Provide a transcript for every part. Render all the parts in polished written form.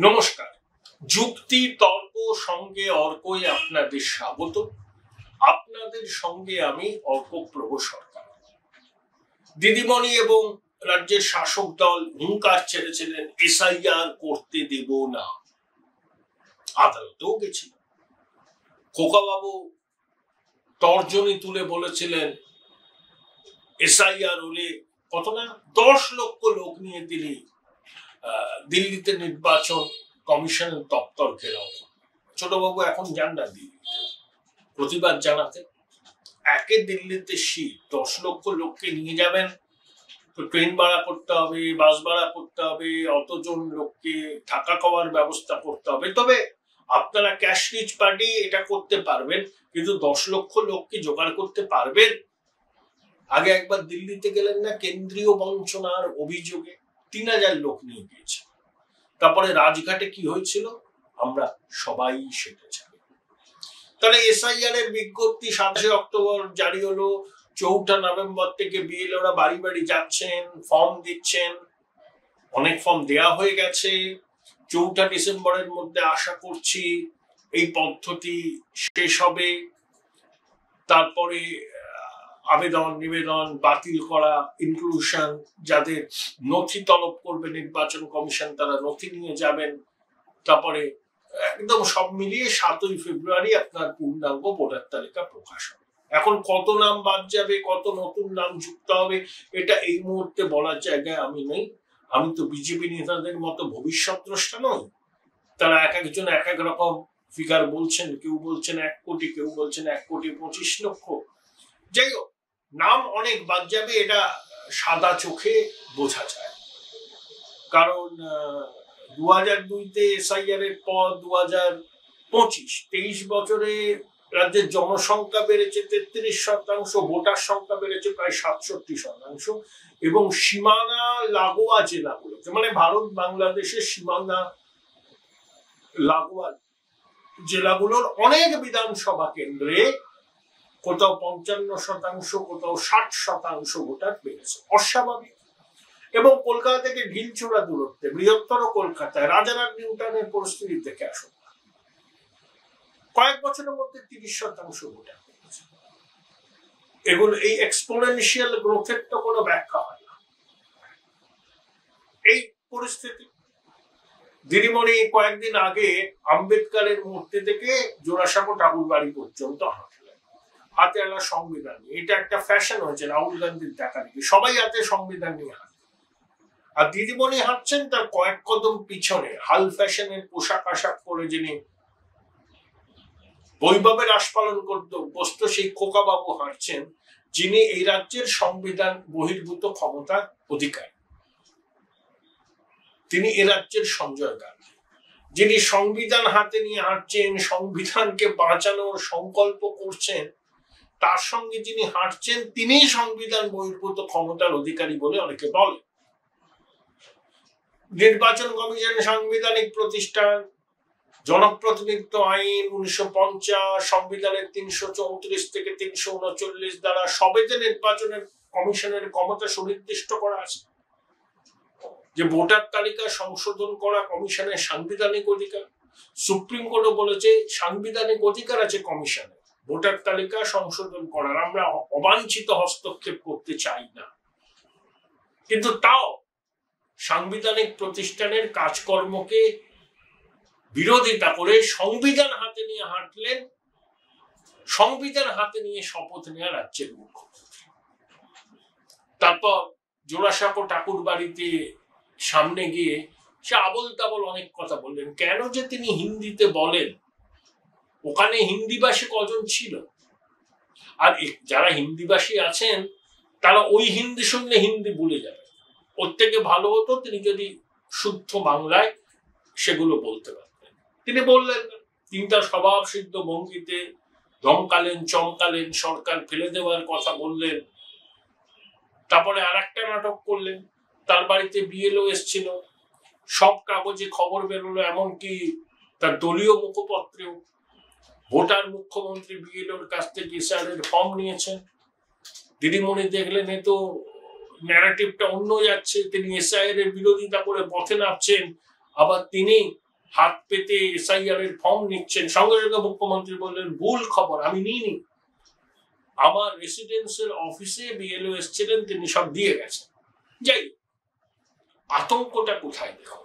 নমস্কার। যুক্তি তর্ক সঙ্গে অর্কই আপনাদের স্বাগত। আপনাদের সঙ্গে আমি অর্কপ্রভ সরকার। দিদিমণি এবং রাজ্যের শাসক দল হুঙ্কার ছেড়েছিলেন এসআইআর করতে দেব না। আদালতেও গেছিল। খোকাবাবু তর্জনী তুলে বলেছিলেন এসআইআর হলে কত না 10 লক্ষ লোক নিয়ে তিনি দিল্লিতে নির্বাচন কমিশনের দপ্তর ঘেরাও। ছোটবাবু এখন যান না দিল্লিতে প্রতিবাদ জানাতে। একে দিল্লিতে শীত, 10 লক্ষ লোককে নিয়ে যাবেন তো ট্রেন ভাড়া করতে হবে, বাস ভাড়া করতে হবে, অতজন লোককে থাকা খাওয়ার ব্যবস্থা করতে হবে। তবে আপনারা ক্যাশ রিচ পার্টি এটা করতে পারবেন, কিন্তু 10 লক্ষ লোককে জোগাড় করতে পারবেন? আগে একবার দিল্লিতে গেলেন না কেন্দ্রীয় বঞ্চনার অভিযোগে? 3000 লোক নিয়ে গিয়েছে। তারপরে রাজঘাটে কি হয়েছিল আমরা সবাই সেটা জানি। তাহলে এসআইআর এর বিজ্ঞপ্তি 27 অক্টোবর জারি হলো। 4 নভেম্বর থেকে বিএলওরা বাড়ি বাড়ি যাচ্ছেন, ফর্ম দিচ্ছেন। অনেক ফর্ম দেয়া হয়ে গেছে। 4 ডিসেম্বরের মধ্যে আশা করছি এই পদ্ধতি শেষ হবে। তারপরে আবেদন নিবেদন বাতিল করা, ইনক্লুশন, যাদের নথি তলব করবে নির্বাচন কমিশন তারা নথি নিয়ে যাবেন। তারপরে একদম সব মিলিয়ে 7ই ফেব্রুয়ারি আপনার পূর্ণাঙ্গ ভোটার তালিকা প্রকাশ হবে। এখন কত নাম বাদ যাবে, কত নতুন নাম যুক্ত হবে, এটা এই মুহূর্তে বলার জায়গায় আমি নেই। আমি তো বিজেপি নেতাদের মতো ভবিষ্যৎ দ্রষ্টা নই। তারা এক একজন এক এক রকম ফিগার বলছেন। কেউ বলছেন 1 কোটি, কেউ বলছেন 1,25 লক্ষ। যাই হোক, নাম অনেক বাদ যাবে, এটা সাদা চোখে বোঝা যায়। কারণ 2002-তে এসআইআর এর পর 2025 বছরে রাজ্যের জনসংখ্যা বেড়েছে 33%, ভোটার সংখ্যা বেড়েছে প্রায় 67%, এবং সীমানা লাগোয়া জেলাগুলোতে, মানে ভারত বাংলাদেশের সীমানা লাগোয়া জেলাগুলোর অনেক বিধানসভা কেন্দ্রে কোথাও 55%, কোথাও 60% ভোটার পেয়েছে। অস্বাভাবিক। এবং কলকাতা থেকে ঢিলছোড়া দূরত্বে বৃহত্তর কলকাতায় রাজারাম নিউটাউনের পরিস্থিতি দেখে আসুন। কয়েক বছরের মধ্যে 30% ভোটার পেয়েছে। এগুলো এই এক্সপোনেনশিয়াল গ্রোথের তো কোনো ব্যাখ্যা হয় না। এই পরিস্থিতি দিদিমণি কয়েকদিন আগে আম্বেদকরের মূর্তি থেকে জোড়াসাঁকো ঠাকুর বাড়ি পর্যন্ত হাঁটলেন, হাতে আলা সংবিধান। এটা একটা ফ্যাশন হয়েছে রাহুল গান্ধীর দেখা দেখি, সবাই হাতে সংবিধান নিয়ে হাঁটে। আর দিদিমণি হাঁটছেন তার কয়েক কদম পিছনে হাল ফ্যাশনের পোশাক আশাক পরে যিনি বৈভবের আস্পালন করতে অভ্যস্ত সেই খোকাবাবু হাঁটছেন, যিনি এই রাজ্যের সংবিধান বহির্ভূত ক্ষমতার অধিকারী। তিনি এ রাজ্যের সঞ্জয় গান্ধী, যিনি সংবিধান হাতে নিয়ে হাঁটছেন, সংবিধানকে বাঁচানোর সংকল্প করছেন। তার সঙ্গে যিনি হাঁটছেন তিনি সংবিধান বহির্ভূত ক্ষমতার অধিকারী বলে অনেকে বলে। নির্বাচন কমিশন সাংবিধানিক প্রতিষ্ঠান, জনপ্রতিনিধিত্ব আইন 1950, সংবিধানের 334 থেকে 339 দ্বারা সবেতে নির্বাচনের কমিশনের ক্ষমতা সুনির্দিষ্ট করা আছে। যে ভোটার তালিকা সংশোধন করা কমিশনের সাংবিধানিক অধিকার। সুপ্রিম কোর্টও বলেছে সাংবিধানিক অধিকার আছে কমিশনের ভোটার তালিকা সংশোধন করার। আমরা অবাঞ্ছিত হস্তক্ষেপ করতে চাই না, কিন্তু তাও সাংবিধানিক প্রতিষ্ঠানের কাজকর্মকে বিরোধিতা করে সংবিধান হাতে নিয়ে হাঁটলেন, সংবিধান হাতে নিয়ে শপথ নেওয়া রাজ্যের মুখ্যমন্ত্রী। তারপর জোড়াসাঁকো ঠাকুর বাড়িতে সামনে গিয়ে সে আবল তাবল অনেক কথা বললেন। কেন যে তিনি হিন্দিতে বলেন, ওখানে হিন্দিভাষী কজন ছিল? আর যারা হিন্দিভাষী আছেন তারা ওই হিন্দি শুনলে হিন্দি ভুলে যাবে। ওর থেকে ভালো হতো তিনি যদি শুদ্ধ বাংলায় সেগুলো বলতে পারতেন। তিনি বললেন না। তিনি তার স্বভাব সিদ্ধ ভঙ্গিতে ধমকালেন, চমকালেন, সরকার ফেলে দেওয়ার কথা বললেন। তারপরে আর একটা নাটক করলেন। তার বাড়িতে বিএলও এসেছিল, সব কাগজে খবর বেরোলো, এমনকি তার দলীয় মুখপত্রেও। ভোটার মুখ্যমন্ত্রী বিএলওর কাছ থেকে এসআইআর ফর্ম নিয়েছেন। দিদিমণি দেখলেন এ তো ন্যারেটিভটা অন্য যাচ্ছে, তিনি এসআইআর এর বিরোধিতা করে পথে নামছেন। আবার তিনি হাত পেতে এসআইআর এর ফর্ম নিচ্ছেন, সঙ্গে সঙ্গে মুখ্যমন্ত্রী বললেন ভুল খবর, আমি নিইনি, আমার রেসিডেন্সিয়াল অফিসে বিএলও এসেছিলেন, তিনি সব দিয়ে গেছেন। যাই আতঙ্কটা কোথায় দেখো,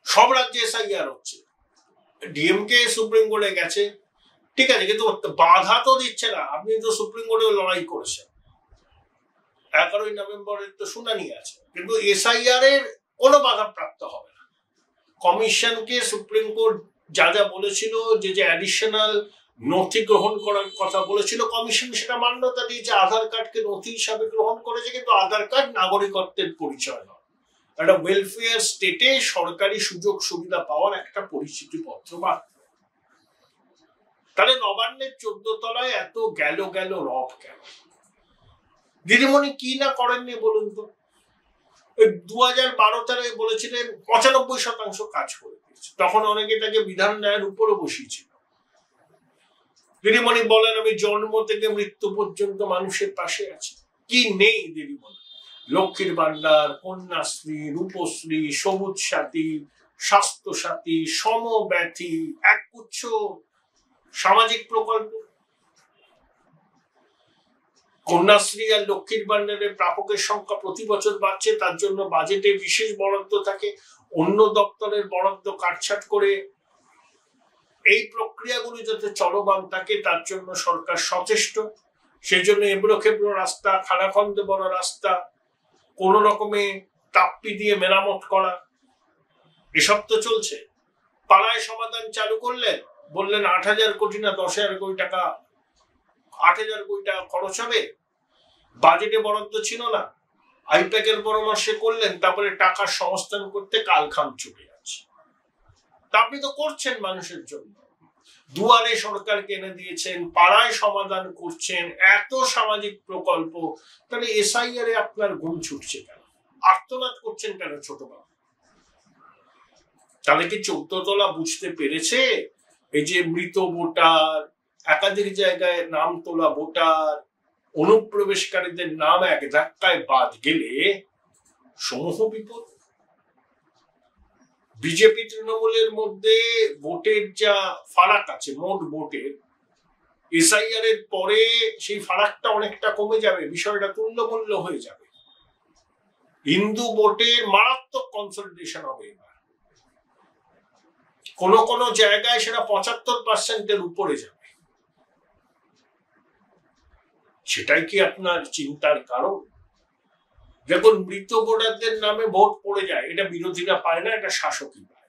সব রাজ্যে এসআইআর হচ্ছে, ডিএমকে সুপ্রিম কোর্টে গেছে, ঠিক আছে, কিন্তু বাধা তো দিচ্ছে না। আপনি তো সুপ্রিম কোর্টে লড়াই করেছেন, 11ই নভেম্বরের তো শুনানি আছে, কিন্তু এসআইআর এর কোনো বাধা প্রাপ্ত হবে না। কমিশনকে সুপ্রিম কোর্ট যা যা বলেছিল, যে যে অ্যাডিশনাল নথি গ্রহণ করার কথা বলেছিল, কমিশন সেটা মান্যতা দিয়েছে, আধার কার্ডকে নথি হিসাবে গ্রহণ করেছে, কিন্তু আধার কার্ড নাগরিকত্বের পরিচয় নয়, একটা ওয়েলফেয়ার স্টেটে সরকারি সুযোগ সুবিধা পাওয়ার একটা পরিচিতি পত্র মাত্র। তাহলে নবান্নের 14 তলায় এত গেল গেল রব কেন? দিদিমণি কি না করেননি বলুন তো? ওই 2012 বলেছিলেন 95% কাজ করে দিয়েছে, তখন অনেকে তাকে বিধান ন্যায়ের উপরে বসিয়েছিল। দিদিমণি বলেন আমি জন্ম থেকে মৃত্যু পর্যন্ত মানুষের পাশে আছি। কি নেই দিদিমণি? লক্ষ্মীর ভান্ডার, কন্যাশ্রী, রূপশ্রী, সবুজ সাথী, স্বাস্থ্য সাথী, সমব্যথী, একগুচ্ছ সামাজিক প্রকল্প। কন্যাশ্রী আর লক্ষ্মীর ভান্ডারের প্রাপকের সংখ্যা প্রতি বছর বাড়ছে, তার জন্য বাজেটে বিশেষ বরাদ্দ থাকে, অন্য দপ্তরের বরাদ্দ কাটছাট করে এই প্রক্রিয়াগুলি যাতে চলমান থাকে তার জন্য সরকার সচেষ্ট। সেই জন্য এবড়ো খেবড়ো রাস্তা, খানাখন্দে বড় রাস্তা, কোন রকমে তাপ্পি দিয়ে মেরামত করা, এসব তো চলছে। পাড়ায় সমাধান চালু করলেন, বললেন 8,000 কোটি না 10,000 কোটি টাকা, 8,000 কোটি টাকা খরচ হবে, বাজেটে বরাদ্দ ছিল না, আইপ্যাকের পরামর্শে করলেন, তারপরে টাকার সংস্থান করতে কালখাম চলে যাচ্ছে। তা আপনি তো করছেন মানুষের জন্য, দুয়ারে সরকারকে এনে দিয়েছেন, পাড়ায় সমাধান করছেন, এত সামাজিক প্রকল্প, তাহলে এসআইআর এ আপনার ঘুম ছুটছে কেন? আর্তনাদ করছেন কেন ছোট বাবু? তাহলে কি 14 তলা বুঝতে পেরেছে এই যে মৃত ভোটার, একাধিক জায়গায় নাম তোলা ভোটার, অনুপ্রবেশকারীদের নাম এক ধাক্কায় বাদ গেলে সমূহ বিপদ? বিজেপি তৃণমূলের মধ্যে ভোটের যা ফারাক আছে, মোট ভোটের, এসআইআর এর পরে সেই ফারাকটা অনেকটা কমে যাবে, বিষয়টা তুল্যমূল্য হয়ে যাবে। হিন্দু ভোটের মারাত্মক কনসলিডেশন হবে এবার, কোন কোন জায়গায় সেটা 75% উপরে যাবে। সেটাই কি আপনার চিন্তার কারণ? দেখুন, মৃত ভোটারদের নামে ভোট পড়ে যায়, এটা বিরোধীরা পায় না, এটা শাসকই পায়।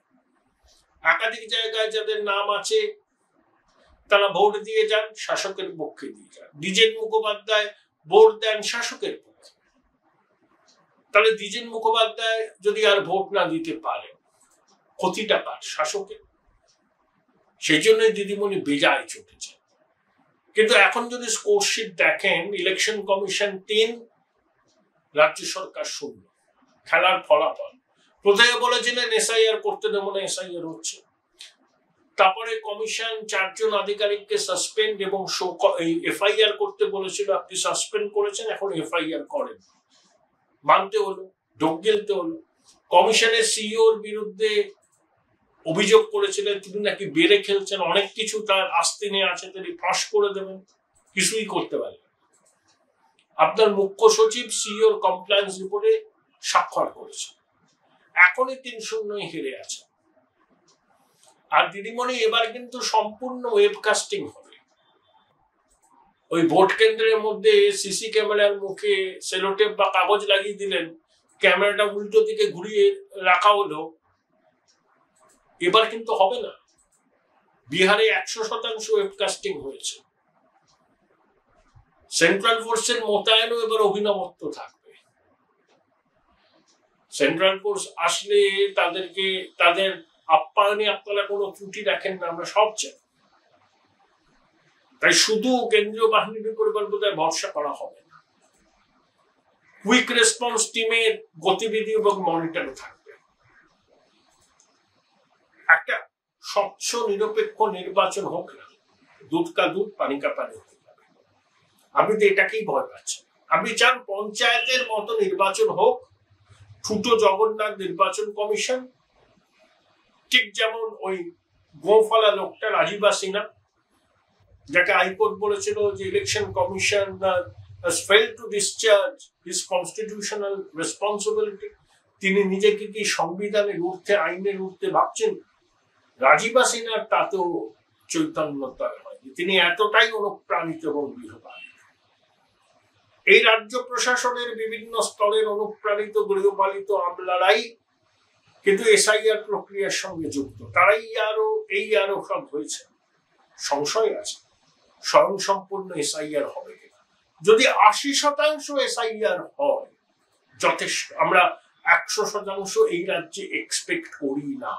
একাধিক জায়গায় যাদের নাম আছে তারা ভোট দিয়ে যান, শাসকের পক্ষে দিয়ে যান। দ্বিজেন মুখোপাধ্যায় ভোট দেন শাসকের পক্ষে, তাহলে দ্বিজেন মুখোপাধ্যায় যদি আর ভোট না দিতে পারে, ক্ষতিটা কার? শাসকের। সেই জন্যই দিদিমণি বেজায় চটেছে। কিন্তু এখন যদি স্কোরশিট দেখেন, ইলেকশন কমিশন 3, রাজ্য সরকার 0, খেলার ফলাফল। প্রথমে বলেছিলেন এসআইআর করতে দেবো না, এসআইআর হচ্ছে। তারপরে কমিশন 4 জন আধিকারিককে সাসপেন্ড এবং এফআইআর করতে বলেছিল, আপনি সাসপেন্ড করেছেন, এখন এফআইআর করেন, মানতে হলো, ঢোক গিলতে হলো। কমিশনের সিইওর বিরুদ্ধে অভিযোগ করেছিলেন তিনি নাকি বেড়ে খেলছেন, অনেক কিছু তার আস্তিনে আছে, তিনি ফাঁস করে দেবেন, কিছুই করতে পারলেন। আপনার মুখ্য সচিব সিইওর কমপ্লায়েন্স রিপোর্টে স্বাক্ষর করেছে, এখনই 3-0 হেরে আছে। আর দিদিমণি এবার কিন্তু সম্পূর্ণ ওয়েবকাস্টিং হবে। ওই ভোট কেন্দ্রের মধ্যে সিসি ক্যামেরার মুখে সেলোটেপ বা কাগজ লাগিয়ে দিলেন, ক্যামেরাটা উল্টো দিকে ঘুরিয়ে রাখা হলো। এবার কিন্তু হবে না। বিহারে 100% ওয়েবকাস্টিং হয়েছে। সেন্ট্রাল ফোর্সের মোতায়েনও এবার অভিনবত্ব থাকবে। সেন্ট্রাল ফোর্স আসলে তাদেরকে, তাদের আপ্যায়নে আপনারা কোনো ত্রুটি রাখেন না, আমরা সব চাই। তাই শুধু কেন্দ্রীয় বাহিনীর উপর বোধহয় ভরসা করা হবে না। কুইক রেসপন্স টিমের গতিবিধি এবং মনিটরে থাকবে। একটা স্বচ্ছ নিরপেক্ষ নির্বাচন হোক না, দুধ কা দুধ পানি কা পানি হয়ে যাবে। আপনি তো এটাকেই ভয় পাচ্ছেন। আপনি চান পঞ্চায়েতের মতো নির্বাচন হোক, ছোট জগন্নাথ নির্বাচন কমিশন, ঠিক যেমন ওই গোফালা লোকটা রাজীবা সিনহা, যাকে হাইকোর্ট বলেছিল যে election commission has failed to discharge his constitutional responsibility, তিনি নিজেকে কি সংবিধানের ঊর্ধ্বে, আইনের ঊর্ধ্বে ভাবছেন? রাজীবা সিনহার তাতেও চৈতন্যতা হয়নি, তিনি এতটাই অনুপ্রাণিত এবং গৃহপালিত। এই রাজ্য প্রশাসনের বিভিন্ন স্তরের অনুপ্রাণিত গৃহপালিত আমলারাই কিন্তু এসআইআর প্রক্রিয়ার সঙ্গে যুক্ত, তারাই আরো সব হয়েছে। সংশয় আছে স্বয়ংসম্পূর্ণ এসআইআর হবে কিনা। যদি 80% এসআইআর হয় যথেষ্ট, আমরা 100% এই রাজ্যে এক্সপেক্ট করি না।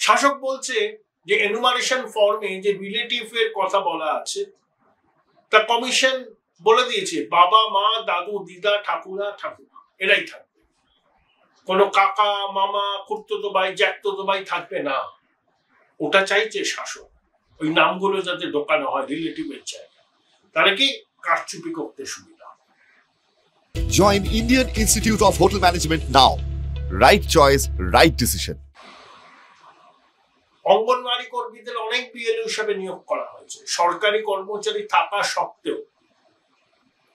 শাসক বলছে যে এনুমারেশন ফর্মে যে রিলেটিভ এর কথা বলা আছে, তা কমিশন বলে দিয়েছে বাবা, মা, দাদু, দিদা, ঠাকুরা, ঠাকুমা এরাই থাকবে, কোনো কাকা, মামা, খুড়তুতো ভাই, জ্যাঠতুতো ভাই থাকবে না। ওটা চাইছে শাসক, ওই নামগুলো যাতে ঢোকানো হয় রিলেটিভের জায়গায়, তাহলে কি কারচুপি করতে সুবিধা। Join Indian Institute of Hotel Management now. Right choice, right decision. Anganwadi কর্মীদের অনেক বিএলও হিসাবে নিয়োগ করা হয়েছে, সরকারি কর্মচারী থাকা সত্ত্বেও।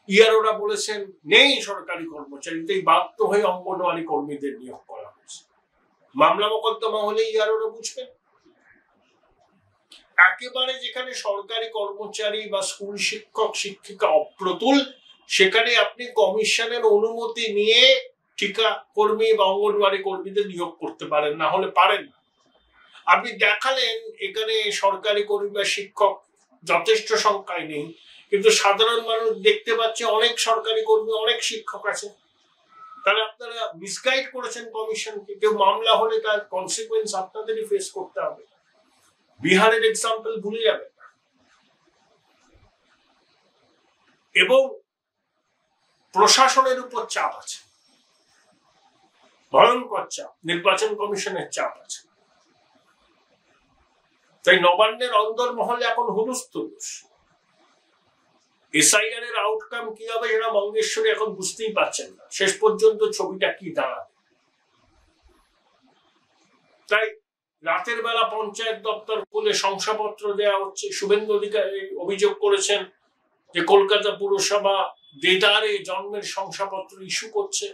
ইআরওরা বলেছেন নেই সরকারি কর্মচারী, তাই বাধ্য হয়ে অঙ্গনওয়াড়ি কর্মীদের নিয়োগ করা হয়েছে। মামলা মোকদ্দমা হলে ইআরওরা বুঝবেন। একেবারে যেখানে সরকারি কর্মচারী বা স্কুল শিক্ষক শিক্ষিকা অপ্রতুল, সেখানে আপনি কমিশনের অনুমতি নিয়ে ঠিকা কর্মী বা অঙ্গনওয়াড়ি কর্মীদের নিয়োগ করতে পারেন, না হলে পারেন না। আপনি দেখালেন এখানে সরকারি কর্মী বা শিক্ষক যথেষ্ট সংখ্যায় নেই, কিন্তু সাধারণ মানুষ দেখতে পাচ্ছে অনেক সরকারি কর্মী, অনেক শিক্ষক আছে, তাহলে আপনারা মিসগাইড করেছেন কমিশনকে। কেউ মামলা হলে তার কনসিকুয়েন্স আপনাদেরই ফেস করতে হবে। বিহারের এক্সাম্পল ভুলে যাবেন না। এবং প্রশাসনের উপর চাপ আছে, ভয়ঙ্কর চাপ, নির্বাচন কমিশনের চাপ আছে। তাই নবান্নের অন্দরমহলে এখন হুলস্থুলুস। এসআইআর এর আউটকাম কি হবে সেটা মঙ্গেশ্বরী এখন বুঝতেই পারছেন না, শেষ পর্যন্ত ছবিটা কি দাঁড়াবে। তাই রাতের বেলা পঞ্চায়েত দপ্তর খুলে শংসাপত্র দেওয়া হচ্ছে। শুভেন্দু অধিকারী অভিযোগ করেছেন যে কলকাতা পুরসভা দেদারে জন্মের শংসাপত্র ইস্যু করছে।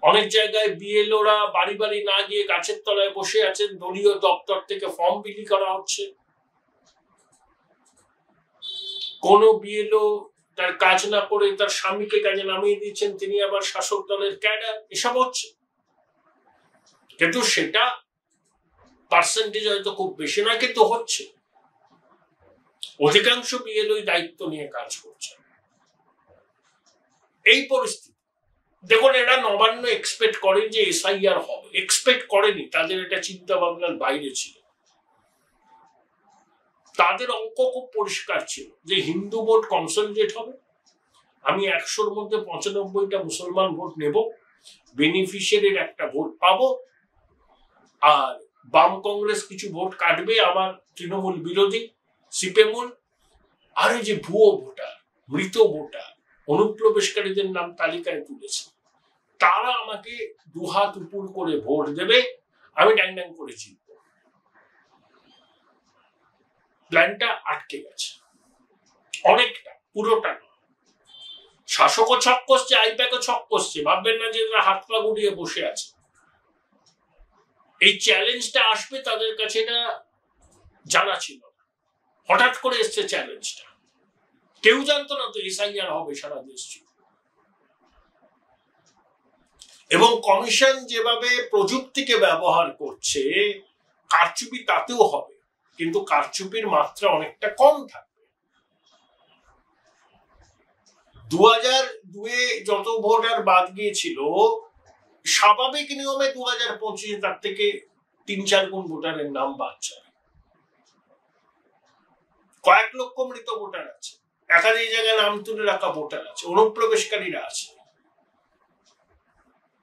অনেক জায়গায় বিএলওরা বাড়ি বাড়ি না গিয়ে গাছের তলায় বসে আছেন, দলীয় দপ্তর থেকে ফর্ম বিলি করা হচ্ছে। কোন বিএলও তার কাজ না করে তার স্বামীকে কাজে নামিয়ে দিচ্ছেন, তিনি আবার শাসক দলের ক্যাডার। এসব হচ্ছে, কিন্তু সেটা পার্সেন্টেজ হয়তো খুব বেশি নয়, কিন্তু হচ্ছে। অধিকাংশ বিএলও দায়িত্ব নিয়ে কাজ করছে। এই পরিস্থিতি দেখুন, এরা নবান্ন এক্সপেক্ট করেন যে এসআইআর হবে, এক্সপেক্ট করেনি, তাদের এটা চিন্তা ভাবনার বাইরে ছিল। তাদের অঙ্ক খুব পরিষ্কার ছিল যে হিন্দু ভোট কনসলিডেট হবে, আমি 100-র মধ্যে 95টা মুসলমান ভোট নেব, বেনিফিশিয়ারির একটা ভোট পাবো, আর বাম কংগ্রেস কিছু ভোট কাটবে, আমার তৃণমূল বিরোধী সিপিএমুল, আর এই যে ভুয়ো ভোটার, মৃত ভোটার, অনুপ্রবেশকারীদের নাম তালিকায় তুলেছে, তারা আমাকে দুহাত উপর করে ভোট দেবে, আমি ড্যাং ড্যাং করে জিতব। প্ল্যানটা আটকে গেছে অনেকটা, পুরোটা না। শাসকও ছক কষছে, আইপ্যাকও ছক কষছে, ভাববেন না যে তারা হাত পা গুটিয়ে বসে আছে। এই চ্যালেঞ্জটা আসবে তাদের কাছে, এটা জানা ছিল না, হঠাৎ করে এসছে চ্যালেঞ্জটা। কেউ জানতো না তো এসআইআর হবে সারা দেশ জুড়ে। এবং কমিশন যেভাবে প্রযুক্তিকে ব্যবহার করছে, কারচুপি তাতেও হবে, কিন্তু কারচুপির মাত্রা অনেকটা কম থাকবে। 2002-এ যত ভোটার বাদ গিয়েছিল, স্বাভাবিক নিয়মে 2025 তার থেকে 3-4 গুণ ভোটারের নাম বাদ যাবে। কয়েক লক্ষ মৃত ভোটার আছে, একাধিক জায়গায় নাম তুলে রাখা ভোটার আছে, অনুপ্রবেশকারীরা আছে।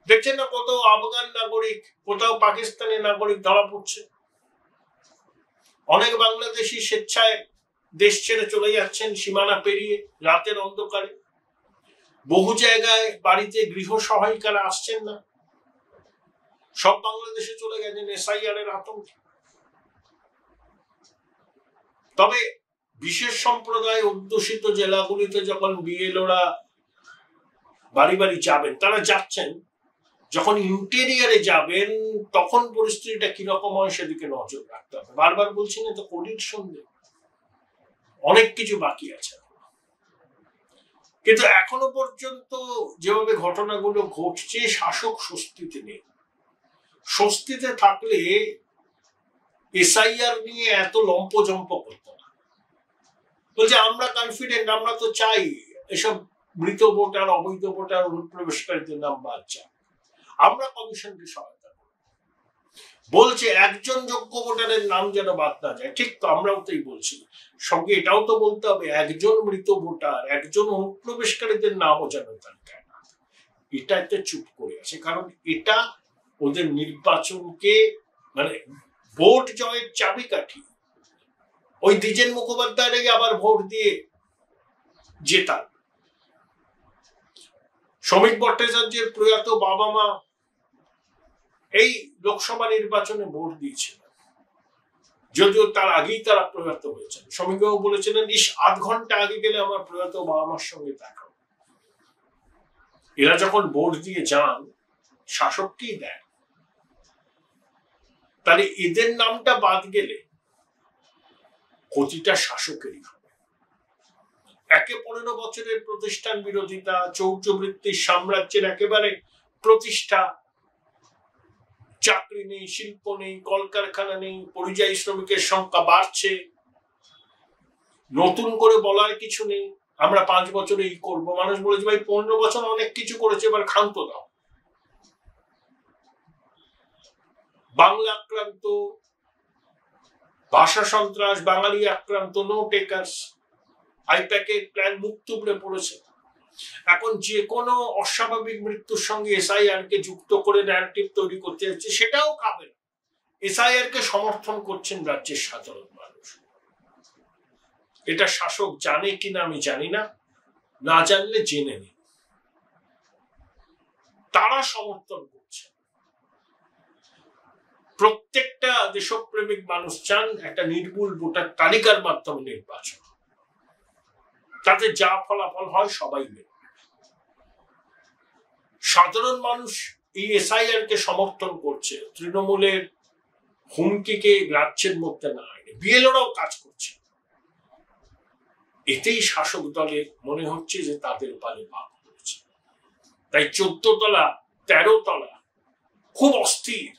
দেখছেন না কত আফগান নাগরিক, কোথাও পাকিস্তানি নাগরিক ধরা পড়ছে। অনেক বাংলাদেশি স্বেচ্ছায় দেশ ছেড়ে চলে যাচ্ছেন সীমানা পেরিয়ে রাতের অন্ধকারে। বহু জায়গায় বাড়িতে গৃহ সহায়িকারা আসছেন না, সব বাংলাদেশে চলে গেছেন এসআইআর এর আতঙ্কে। তবে বিশেষ সম্প্রদায় অধ্যুষিত জেলাগুলিতে যখন বিএলওরা বাড়ি বাড়ি যাবেন, তারা যাচ্ছেন, যখন ইন্টেরিয়ারে যাবেন তখন পরিস্থিতিটা কিরকম হয় সেদিকে নজর রাখতে হবে। বারবার বলছি না তো, কোভিড সঙ্গে অনেক কিছু বাকি আছে, কিন্তু এখনো পর্যন্ত যেভাবে ঘটনাগুলো ঘটছে শাসক স্বস্তিতে নেই। স্বস্তিতে থাকলে এসআইআর নিয়ে এত লম্পজম্প করতো না। বলছে আমরা কনফিডেন্ট, আমরা তো চাই এসব মৃত ভোটার, অবৈধ ভোটার, অনুপ্রবেশকারীদের নাম বাদ যাক, আমরা কমিশনকে সহায়তা করব। বলছে একজন যোগ্য ভোটারের নাম যেন বাদ না যায়। ঠিক তো, আমরাও তাই বলছি। সঙ্গে এটাও তো বলতে হবে একজন মৃত ভোটার, একজন অনুপ্রবেশকারীদের নামও যেন তালিকায় না। এটা একটা চুপ করে আছে, কারণ এটা ওদের নির্বাচনকে মানে ভোট জয়ের চাবিকাঠি। ওই দ্বিজেন মুখোপাধ্যায়রাই আবার ভোট দিয়ে জেতান। শ্রমিক ভট্টাচার্যের প্রয়াত বাবা মা এই লোকসভা নির্বাচনে ভোট দিয়েছিল, যদিও তার আগেই তারা প্রয়াত হয়েছেন। শ্রমিকবাবু বলেছিলেন, ইস 8 ঘন্টা আগে গেলে আমার প্রয়াত বাবা মার সঙ্গে দেখা। এরা যখন ভোট দিয়ে যান, শাসককেই দেন, তাহলে এদের নামটা বাদ গেলে ক্ষতিটা শাসকেরই হবে। একে 15 বছরের প্রতিষ্ঠান বিরোধিতা, চৌর্যবৃত্তির সাম্রাজ্যের একেবারে প্রতিষ্ঠা, চাকরি নেই, শিল্প নেই, কলকারখানা নেই, পরিযায়ী শ্রমিকের সংখ্যা বাড়ছে, নতুন করে বলার কিছু নেই। আমরা 5 বছরে এই করবো, মানুষ বলেছে ভাই 15 বছর অনেক কিছু করেছে, এবার ক্ষান্ত দাও। বাংলা আক্রান্ত, ভাষা সন্ত্রাস, বাঙালি আক্রান্ত, নো টেকার্স, আইপ্যাকের প্ল্যান মুখ তুবড়ে পড়েছে। এখন যে কোনো অস্বাভাবিক মৃত্যুর সঙ্গে এসআইআর কে যুক্ত করে ন্যারেটিভ তৈরি করতে যাচ্ছে, সেটাও খাবে না। এসআইআর কে সমর্থন করছেন রাজ্যের সাধারণ মানুষ। এটা শাসক জানে কিনা আমি জানি না, না জানলে জেনে নেই, তারা সমর্থন করছে। প্রত্যেকটা দেশপ্রেমিক মানুষ চান একটা নির্ভুল ভোটার তালিকার মাধ্যমে নির্বাচন, তাতে যা ফলাফল হয় সবাই মেনে। সাধারণ মানুষ এই এসআইআর কে সমর্থন করছে, তৃণমূলের হুমকিকে রাজ্যের মধ্যে না এনে বিএলওরাও কাজ করছে। এতেই শাসক দলের মনে হচ্ছে যে তাদের পালে ভাগ হয়েছে। তাই 14 তলা 13 তলা খুব অস্থির।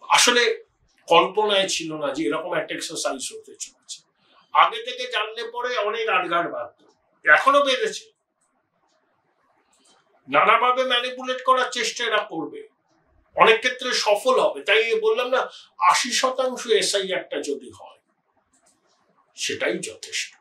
আসলে কল্পনায় ছিল না যে এরকম একটা এক্সারসাইজ হতে চলেছে। আগে থেকে জানলে পরে অনেক আটঘাট বাড়ত, এখনো বেড়েছে। নানাভাবে ম্যানিপুলেট করার চেষ্টা এরা করবে, অনেক ক্ষেত্রে সফল হবে। তাই বললাম না, 80% এসআইআরটা যদি হয় সেটাই যথেষ্ট।